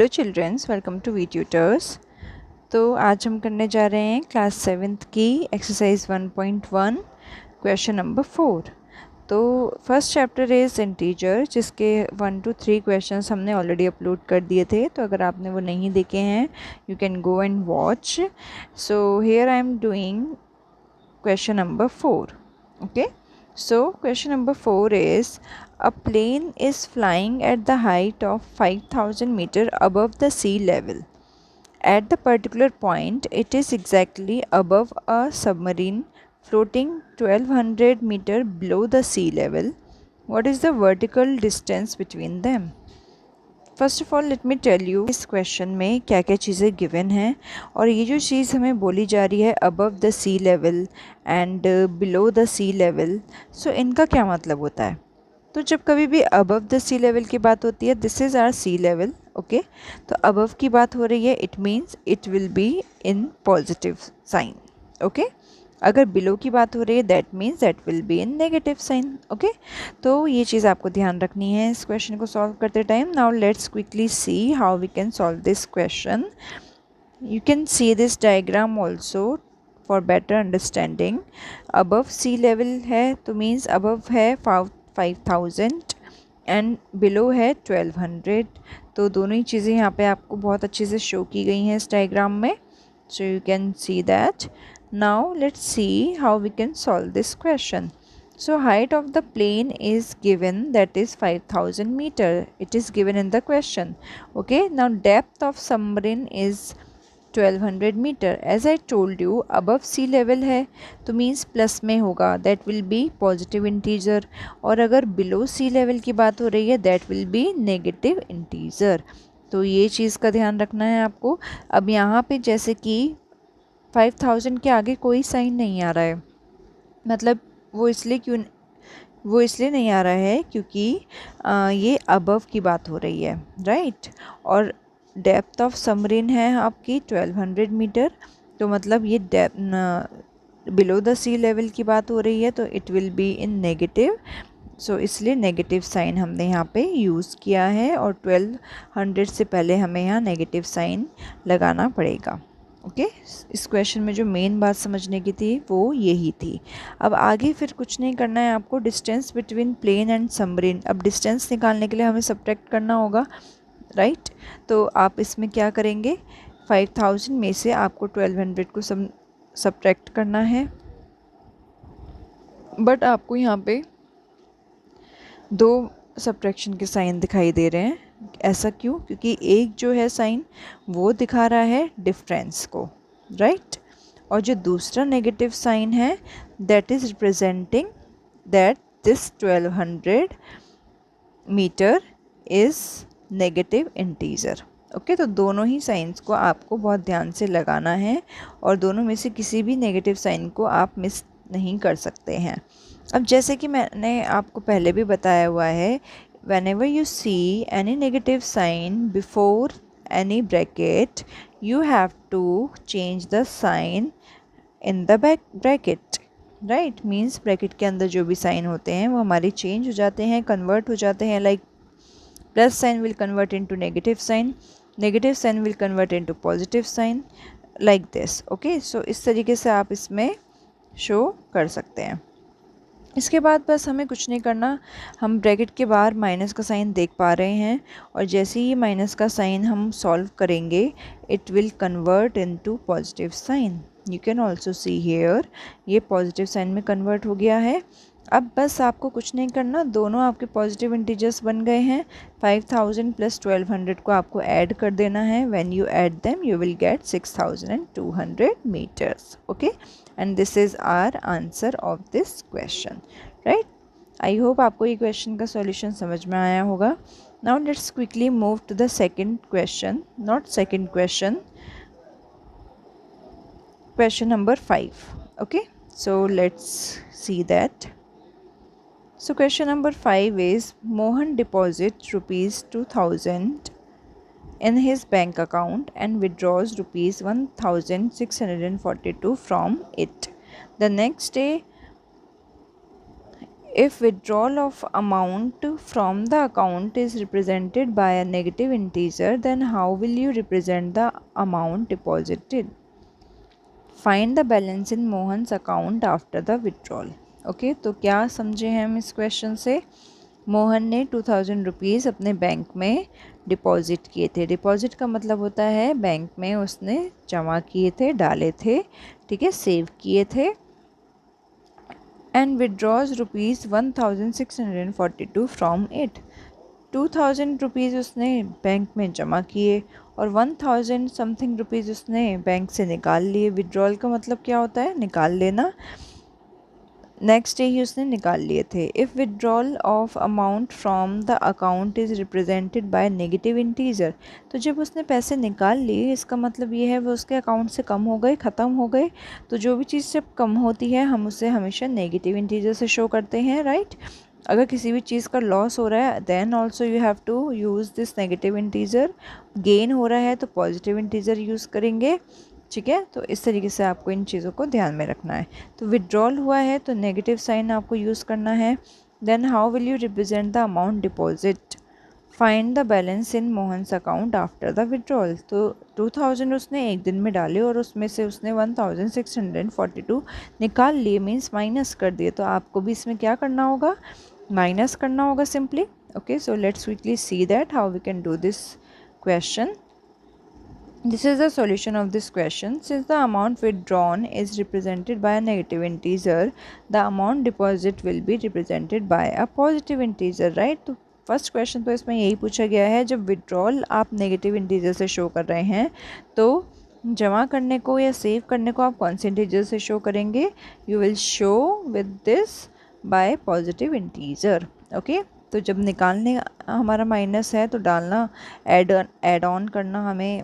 Hello childrens, welcome to V tutors. तो आज हम करने जा रहे हैं क्लास 7th की एक्सरसाइज 1.1 क्वेश्चन नंबर 4। तो फर्स्ट चैप्टर इज़ इंटीजर, जिसके 1 to 3 क्वेश्चंस हमने ऑलरेडी अपलोड कर दिए थे। तो अगर आपने वो नहीं देखे हैं, you can go and watch. So here I am doing question number 4. Okay, so question number 4 is, a plane is flying at the height of 5000 meter above the sea level. At the particular point, it is exactly above a submarine floating 1200 meter below the sea level. What is the vertical distance between them? First of all let me tell you इस question में क्या क्या चीज़ें given हैं, और ये जो चीज़ हमें बोली जा रही है above the sea level and below the sea level, so इनका क्या मतलब होता है। तो जब कभी भी अबव द सी लेवल की बात होती है, this is our sea level, okay. तो अबव की बात हो रही है, it means it will be in positive sign, okay. अगर बिलो की बात हो रही है, that means that will be in negative sign, okay. तो ये चीज़ आपको ध्यान रखनी है इस क्वेश्चन को सॉल्व करते time. Now let's quickly see how we can solve this question. You can see this diagram also for better understanding. Above sea level है तो मीन्स अबव है 5000 एंड बिलो है 1200। तो दोनों ही चीज़ें यहाँ पे आपको बहुत अच्छे से शो की गई हैं इस डायग्राम में। So you can see that. Now let's see how we can solve this question. So height of the plane is given, that is 5000 meter. It is given in the question. Okay. Now depth of submarine is 1200 meter. As I told you, above sea level है तो means plus में होगा, that will be positive integer. और अगर below sea level की बात हो रही है, that will be negative integer. तो ये चीज़ का ध्यान रखना है आपको। अब यहाँ पे जैसे कि 5000 के आगे कोई साइन नहीं आ रहा है, मतलब वो इसलिए नहीं आ रहा है क्योंकि ये अबव की बात हो रही है, राइट। और डेप्थ ऑफ सबमरीन है आपकी 1200 मीटर, तो मतलब ये बिलो द सी लेवल की बात हो रही है, तो it will be in negative. So इसलिए नेगेटिव साइन हमने यहाँ पे यूज़ किया है, और 1200 से पहले हमें यहाँ नेगेटिव साइन लगाना पड़ेगा, ओके। इस क्वेश्चन में जो मेन बात समझने की थी वो यही थी। अब आगे फिर कुछ नहीं करना है आपको। Distance between plane and submarine, अब डिस्टेंस निकालने के लिए हमें सब्ट्रैक्ट करना होगा, राइट। तो आप इसमें क्या करेंगे, 5000 में से आपको 1200 को सब्ट्रैक्ट करना है। बट आपको यहाँ पे दो सब्ट्रैक्शन के साइन दिखाई दे रहे हैं। ऐसा क्यों? क्योंकि एक जो है साइन वो दिखा रहा है डिफरेंस को, राइट। और जो दूसरा नेगेटिव साइन है, that is representing that this 1200 metre is negative integer, okay. तो दोनों ही साइंस को आपको बहुत ध्यान से लगाना है, और दोनों में से किसी भी नेगेटिव साइन को आप मिस नहीं कर सकते हैं। अब जैसे कि मैंने आपको पहले भी बताया हुआ है, whenever you see any negative sign before any bracket, you have to change the sign in the bracket, right। means bracket के अंदर जो भी साइन होते हैं वो हमारे चेंज हो जाते हैं, कन्वर्ट हो जाते हैं। like plus sign will convert into negative sign, negative sign will convert into positive sign, like this, okay। so इस तरीके से आप इसमें शो कर सकते हैं। इसके बाद बस हमें कुछ नहीं करना, हम ब्रैकेट के बाहर माइनस का साइन देख पा रहे हैं, और जैसे ही माइनस का साइन हम सॉल्व करेंगे, it will convert into positive sign. You can also see here, ये पॉजिटिव साइन में कन्वर्ट हो गया है। अब बस आपको कुछ नहीं करना, दोनों आपके पॉजिटिव इंटीजर्स बन गए हैं। 5000 प्लस 1200 को आपको ऐड कर देना है। When you add them you will get 6200 metres, okay. And this is our answer of this question, right. I hope आपको ये क्वेश्चन का सॉल्यूशन समझ में आया होगा। Now let's quickly move to the second question, not second question, question number 5, okay। so let's see that. So question number 5 is, Mohan deposits rupees 2000 in his bank account and withdraws rupees 1642 from it. The next day if withdrawal of amount from the account is represented by a negative integer, then how will you represent the amount deposited? Find the balance in Mohan's account after the withdrawal. Okay तो क्या समझे हैं हम इस question से? मोहन ने 2000 rupees अपने bank में डिपॉजिट किए थे. डिपॉजिट का मतलब होता है बैंक में उसने जमा किए थे, डाले थे, ठीक है, सेव किए थे. And withdraws rupees 1642 from it. 2000 rupees उसने बैंक में जमा किए और 1000 समथिंग रुपीज़ उसने बैंक से निकाल लिए. विड्रॉल का मतलब क्या होता है? निकाल लेना. नेक्स्ट डे ही उसने निकाल लिए थे. If withdrawal of amount from the account is represented by negative integer, तो जब उसने पैसे निकाल लिए इसका मतलब ये है वो उसके अकाउंट से कम हो गए, ख़त्म हो गए. तो जो भी चीज़ जब कम होती है हम उसे हमेशा नेगेटिव इंटीजर से शो करते हैं, राइट. अगर किसी भी चीज़ का लॉस हो रहा है then also you have to use this negative integer. Gain हो रहा है तो पॉजिटिव इंटीजर यूज़ करेंगे, ठीक है. तो इस तरीके से आपको इन चीज़ों को ध्यान में रखना है. तो विड्रॉल हुआ है तो नेगेटिव साइन आपको यूज़ करना है. Then how will you represent the amount deposit? Find the balance in Mohan's account after the withdrawal. तो 2000 उसने एक दिन में डाले और उसमें से उसने 1642 निकाल लिए, मीन्स माइनस कर दिए. तो आपको भी इसमें क्या करना होगा? माइनस करना होगा simply. Okay so let's quickly see that how we can do this question. This is the solution of this question. Since the amount withdrawn is represented by a negative integer, the amount deposit will be represented by a positive integer, right? तो first question तो इसमें यही पूछा गया है, जब withdrawal आप negative integer से शो कर रहे हैं तो जमा करने को या सेव करने को आप कौन से इंटीजर से शो करेंगे? You will show with this by positive integer. Okay तो जब निकालने हमारा माइनस है तो डालना ऐड ऑन करना हमें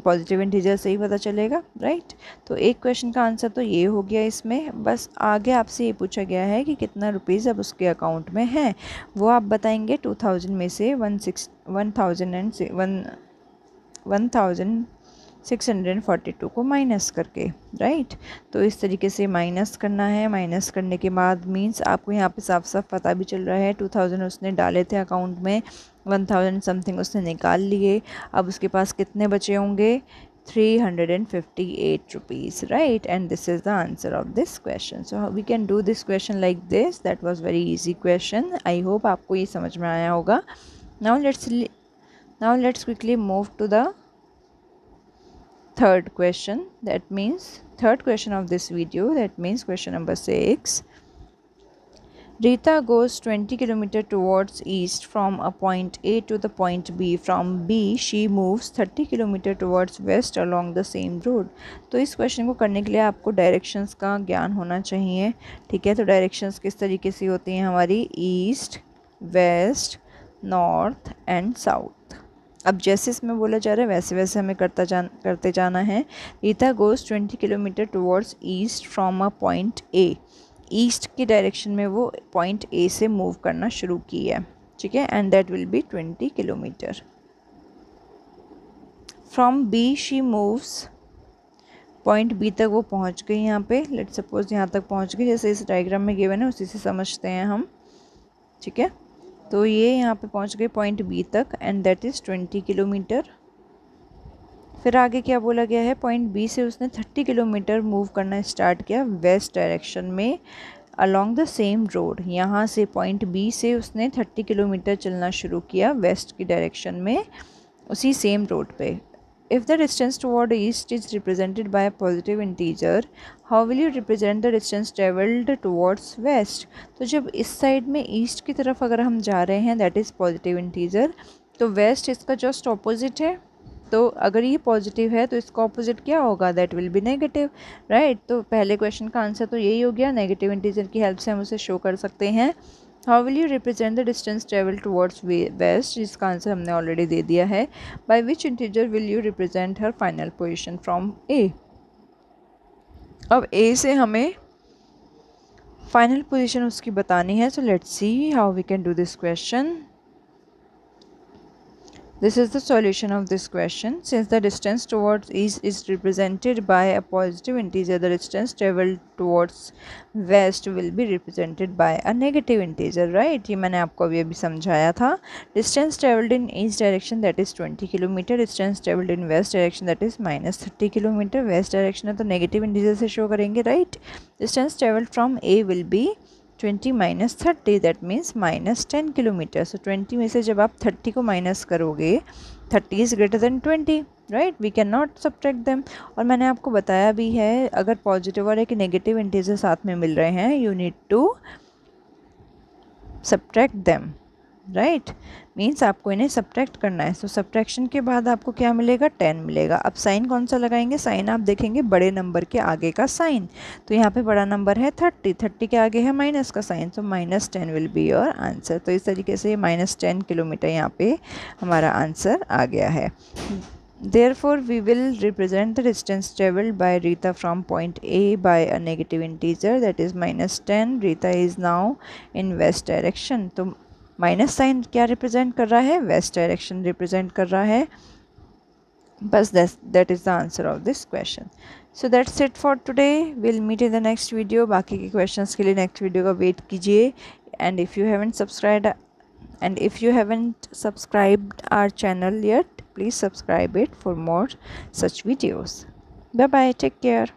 पॉजिटिव इंटीजर से ही पता चलेगा, राइट. तो एक क्वेश्चन का आंसर तो ये हो गया इसमें. बस आगे आपसे ये पूछा गया है कि कितना रुपीज़ अब उसके अकाउंट में है, वो आप बताएंगे 2000 में से 1642 को माइनस करके, राइट. तो इस तरीके से माइनस करना है. माइनस करने के बाद मीन्स आपको यहाँ पे साफ साफ पता भी चल रहा है 2000 उसने डाले थे अकाउंट में, 1000 समथिंग उसने निकाल लिए. अब उसके पास कितने बचे होंगे? 358 rupees, right. And this is the answer of this question. So we can do this question like this. That was very easy question. I hope आपको ये समझ में आया होगा. Now let's quickly move to the third question. That means third question of this video, that means question number 6. Rita goes 20 km towards east from a point A to the point B. From B she moves 30 km towards west along the same road. तो इस question को करने के लिए आपको directions का ज्ञान होना चाहिए, ठीक है. तो डायरेक्शंस किस तरीके से होती हैं हमारी? East, west, north and south. अब जैसे इसमें बोला जा रहा है वैसे वैसे हमें करते जाना है. Rita goes 20 kilometre towards east from a point A. East की डायरेक्शन में वो पॉइंट ए से मूव करना शुरू की है, ठीक है. And that will be 20 kilometre. From B she moves, point B तक वो पहुंच गई. यहाँ पे लेट्स सपोज यहाँ तक पहुंच गई, जैसे इस डायग्राम में गिवन है उसी से समझते हैं हम, ठीक है. तो ये यहाँ पे पहुँच गए पॉइंट बी तक एंड दैट इज़ 20 किलोमीटर. फिर आगे क्या बोला गया है? पॉइंट बी से उसने 30 किलोमीटर मूव करना स्टार्ट किया वेस्ट डायरेक्शन में अलॉन्ग द सेम रोड. यहाँ से पॉइंट बी से उसने 30 किलोमीटर चलना शुरू किया वेस्ट की डायरेक्शन में उसी सेम रोड पे. If the distance toward east is represented by a positive integer, how will you represent the distance travelled towards west? तो जब इस साइड में ईस्ट की तरफ अगर हम जा रहे हैं दैट इज़ पॉजिटिव इंटीजर, तो वेस्ट इसका जस्ट ऑपोजिट है. तो अगर ये पॉजिटिव है तो इसका ऑपोजिट क्या होगा? That will B negative, right. तो पहले क्वेश्चन का आंसर तो यही हो गया. नेगेटिव इंटीजर की हेल्प से हम उसे शो कर सकते हैं. How will you represent the distance travel towards west? जिसका आंसर हमने ऑलरेडी दे दिया है. By which integer will you represent her final position from A? अब ए से हमें फाइनल पोजीशन उसकी बतानी है. So let's see how we can do this question. This is the solution of this question. Since the distance towards east is represented by a positive integer, the distance traveled towards west will be represented by a negative integer, right? ये मैंने आपको अभी समझाया था. Distance traveled in east direction, that is 20 kilometre. Distance traveled in west direction, that is -30 kilometre. west direction है तो negative integer से show करेंगे, right? Distance traveled from A will be 20 minus 30, that means minus 10 kilometre. So 20 में से जब आप 30 को minus करोगे, 30 is greater than 20, right? We can not subtract them. और मैंने आपको बताया भी है, अगर पॉजिटिव और एक नेगेटिव इंटीजर साथ में मिल रहे हैं, you need to subtract them, right? Means आपको इन्हें सब्ट्रैक्ट करना है. सो सब्ट्रैक्शन के बाद आपको क्या मिलेगा? 10 मिलेगा. अब साइन कौन सा लगाएंगे? साइन आप देखेंगे बड़े नंबर के आगे का साइन. तो यहाँ पे बड़ा नंबर है 30, 30 के आगे है माइनस का sign, so -10 will be your answer. तो इस तरीके से -10 किलोमीटर यहाँ पे हमारा आंसर आ गया है. Therefore, we will represent the distance traveled by Rita from point A by a negative integer, that is -10. Rita is now in west direction. तो माइनस साइन क्या रिप्रेजेंट कर रहा है? वेस्ट डायरेक्शन रिप्रेजेंट कर रहा है. बस that is the answer of this question. So that's it for today. Will meet in the next video. बाकी के क्वेश्चंस के लिए नेक्स्ट वीडियो का वेट कीजिए. And if you haven't subscribed our channel yet, please subscribe it for more such videos. Bye bye, take care.